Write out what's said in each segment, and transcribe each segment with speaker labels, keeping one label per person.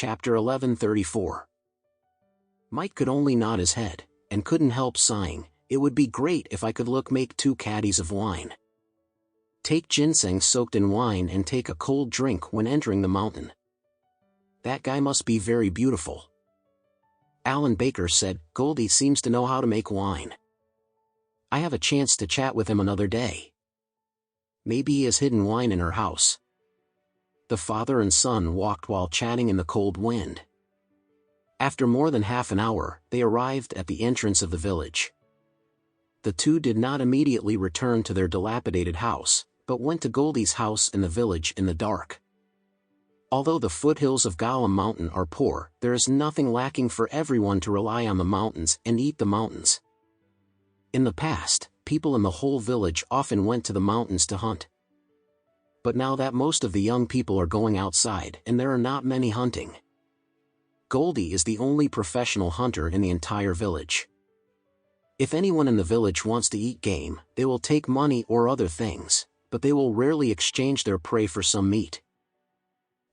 Speaker 1: Chapter 1134. Mike could only nod his head, and couldn't help sighing. It would be great if I could make 2 caddies of wine. Take ginseng soaked in wine and take a cold drink when entering the mountain. That guy must be very beautiful. Alan Baker said, Goldie seems to know how to make wine. I have a chance to chat with him another day. Maybe he has hidden wine in her house. The father and son walked while chatting in the cold wind. After more than half an hour, they arrived at the entrance of the village. The two did not immediately return to their dilapidated house, but went to Goldie's house in the village in the dark. Although the foothills of Gollum Mountain are poor, there is nothing lacking for everyone to rely on the mountains and eat the mountains. In the past, people in the whole village often went to the mountains to hunt. But now that most of the young people are going outside and there are not many hunting, Goldie is the only professional hunter in the entire village. If anyone in the village wants to eat game, they will take money or other things, but they will rarely exchange their prey for some meat.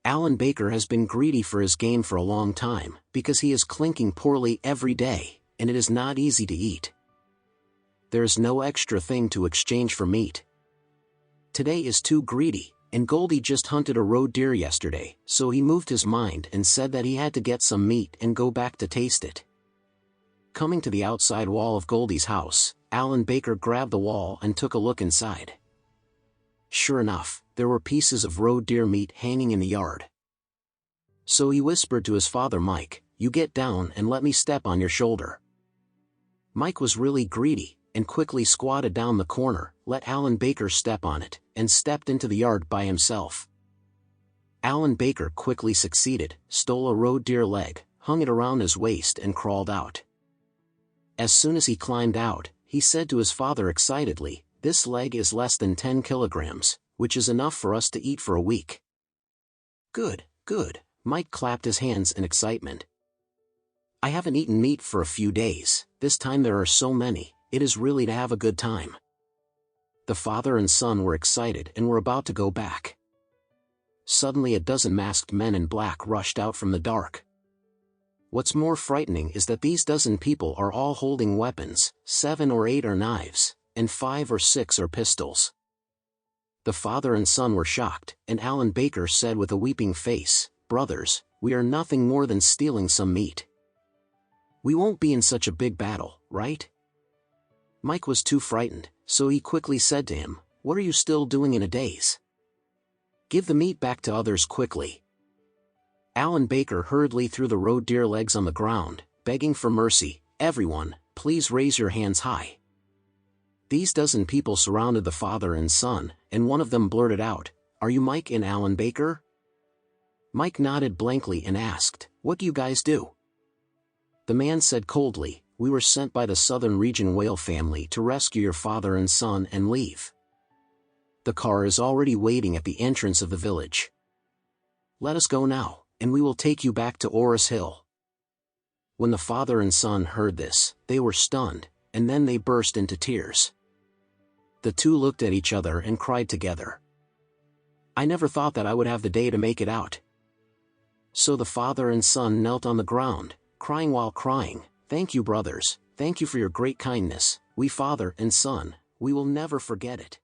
Speaker 1: Alan Baker has been greedy for his game for a long time, because he is clinking poorly every day, and it is not easy to eat. There is no extra thing to exchange for meat. Today is too greedy, and Goldie just hunted a roe deer yesterday, so he moved his mind and said that he had to get some meat and go back to taste it. Coming to the outside wall of Goldie's house, Alan Baker grabbed the wall and took a look inside. Sure enough, there were pieces of roe deer meat hanging in the yard. So he whispered to his father Mike, "You get down and let me step on your shoulder." Mike was really greedy, and quickly squatted down the corner, let Alan Baker step on it, and stepped into the yard by himself. Alan Baker quickly succeeded, stole a roe deer leg, hung it around his waist and crawled out. As soon as he climbed out, he said to his father excitedly, "This leg is less than 10 kilograms, which is enough for us to eat for a week." "Good, good," Mike clapped his hands in excitement. "I haven't eaten meat for a few days, this time there are so many, it is really to have a good time." The father and son were excited and were about to go back. Suddenly a dozen masked men in black rushed out from the dark. What's more frightening is that these dozen people are all holding weapons, 7 or 8 are knives, and 5 or 6 are pistols. The father and son were shocked, and Alan Baker said with a weeping face, "Brothers, we are nothing more than stealing some meat. We won't be in such a big battle, right?" Mike was too frightened, so he quickly said to him, "What are you still doing in a daze? Give the meat back to others quickly." Alan Baker hurriedly threw the roe deer legs on the ground, begging for mercy, "Everyone, please raise your hands high." These dozen people surrounded the father and son, and one of them blurted out, "Are you Mike and Alan Baker?" Mike nodded blankly and asked, "What do you guys do?" The man said coldly, "We were sent by the Southern Region whale family to rescue your father and son and leave. The car is already waiting at the entrance of the village. Let us go now, and we will take you back to Oris Hill." When the father and son heard this, they were stunned, and then they burst into tears. The two looked at each other and cried together. "I never thought that I would have the day to make it out." So the father and son knelt on the ground, crying while crying, "Thank you, brothers, thank you for your great kindness, we father and son, we will never forget it."